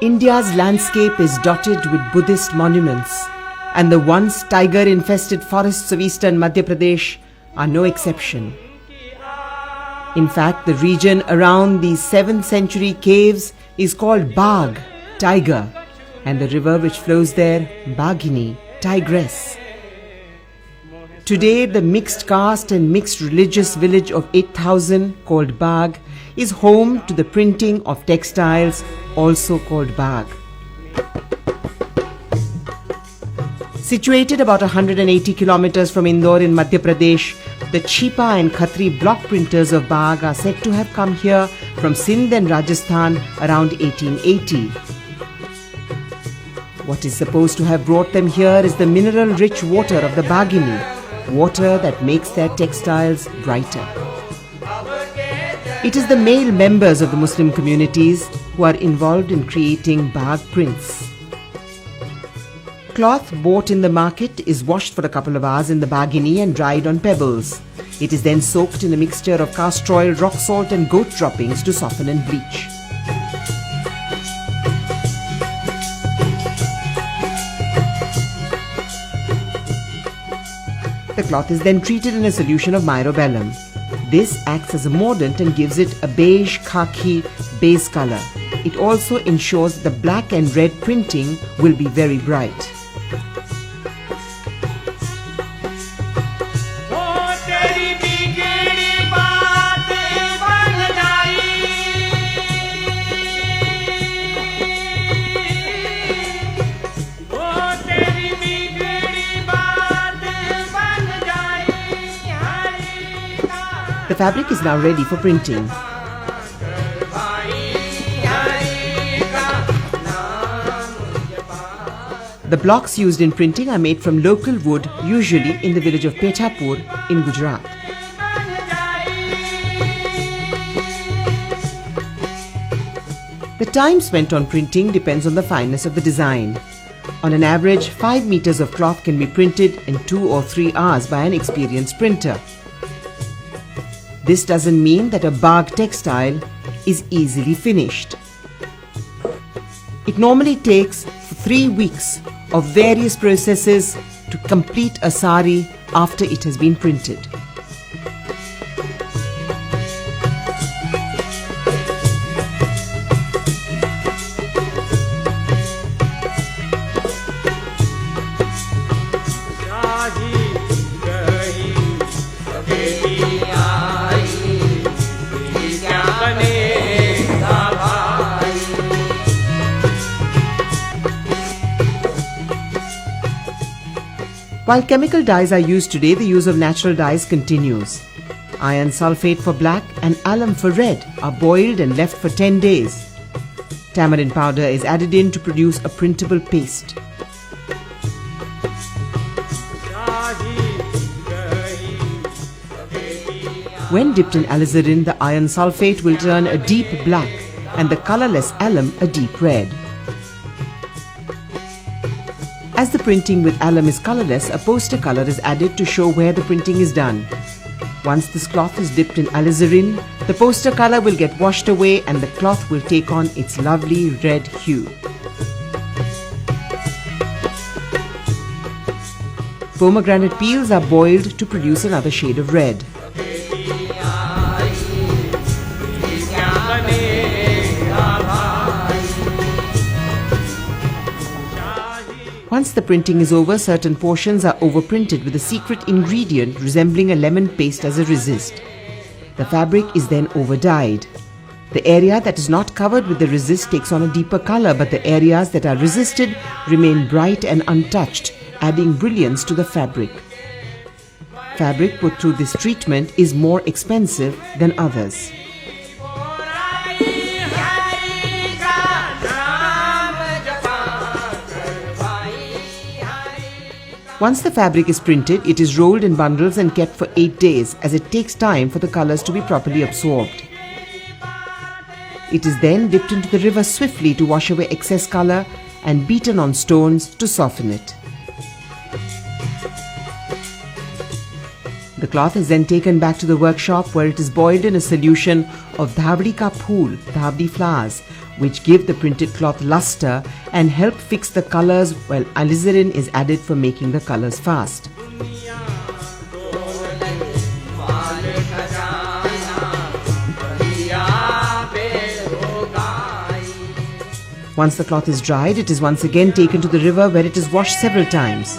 India's landscape is dotted with Buddhist monuments, and the once tiger-infested forests of eastern Madhya Pradesh are no exception. In fact, the region around these 7th century caves is called Bagh, tiger, and the river which flows there, Baghini, tigress. Today, the mixed caste and mixed religious village of 8,000 called Bagh is home to the printing of textiles also called Bagh. Situated about 180 kilometers from Indore in Madhya Pradesh, the Chipa and Khatri block printers of Bagh are said to have come here from Sindh and Rajasthan around 1880. What is supposed to have brought them here is the mineral-rich water of the Baghini, water that makes their textiles brighter. It is the male members of the Muslim communities who are involved in creating Bagh Prints. Cloth bought in the market is washed for a couple of hours in the Baghini and dried on pebbles. It is then soaked in a mixture of castor oil, rock salt and goat droppings to soften and bleach. The cloth is then treated in a solution of myrobalan. This acts as a mordant and gives it a beige khaki base color. It also ensures that the black and red printing will be very bright. The fabric is now ready for printing. The blocks used in printing are made from local wood, usually in the village of Pethapur in Gujarat. The time spent on printing depends on the fineness of the design. On an average, 5 meters of cloth can be printed in 2 or 3 hours by an experienced printer. This doesn't mean that a Bagh textile is easily finished. It normally takes 3 weeks of various processes to complete a sari after it has been printed. While chemical dyes are used today, the use of natural dyes continues. Iron sulfate for black and alum for red are boiled and left for 10 days. Tamarind powder is added in to produce a printable paste. When dipped in alizarin, the iron sulfate will turn a deep black and the colorless alum a deep red. As the printing with alum is colorless, a poster color is added to show where the printing is done. Once this cloth is dipped in alizarin, the poster color will get washed away and the cloth will take on its lovely red hue. Pomegranate peels are boiled to produce another shade of red. Once the printing is over, certain portions are overprinted with a secret ingredient resembling a lemon paste as a resist. The fabric is then over-dyed. The area that is not covered with the resist takes on a deeper color, but the areas that are resisted remain bright and untouched, adding brilliance to the fabric. Fabric put through this treatment is more expensive than others. Once the fabric is printed, it is rolled in bundles and kept for 8 days, as it takes time for the colors to be properly absorbed. It is then dipped into the river swiftly to wash away excess color and beaten on stones to soften it. The cloth is then taken back to the workshop where it is boiled in a solution of dhavdi ka phool, dhavdi flowers, which give the printed cloth luster and help fix the colors, while alizarin is added for making the colors fast. Once the cloth is dried, it is once again taken to the river where it is washed several times.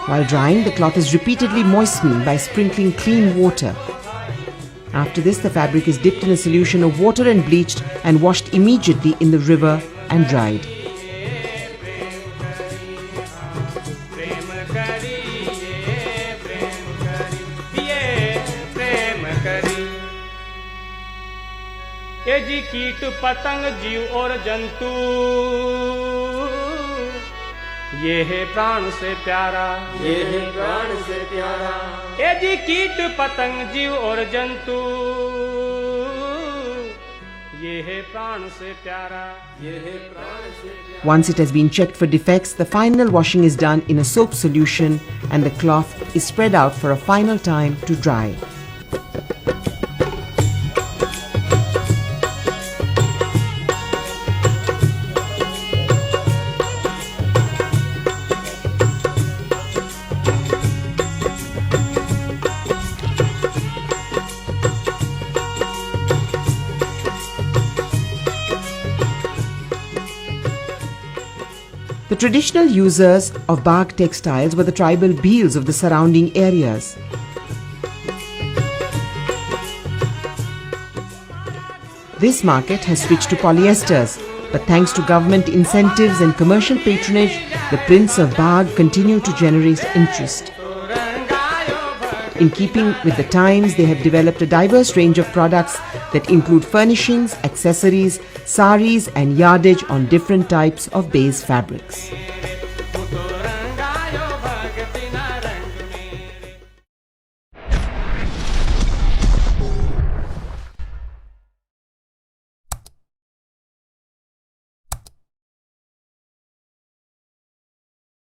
While drying, the cloth is repeatedly moistened by sprinkling clean water. After this, the fabric is dipped in a solution of water and bleached and washed immediately in the river and dried. ये जी कीट पतंग जीव और जंतु ये है प्राण से प्यारा, ये है प्राण से प्यारा। ये जी कीट पतंग जीव और जंतु ये है प्राण से प्यारा, ये है प्राण से प्यारा। Once it has been checked for defects, the final washing is done in a soap solution and the cloth is spread out for a final time to dry. The traditional users of Bagh textiles were the tribal bheels of the surrounding areas. This market has switched to polyesters, but thanks to government incentives and commercial patronage, the prints of Bagh continue to generate interest. In keeping with the times, they have developed a diverse range of products that include furnishings, accessories, saris and yardage on different types of baize fabrics.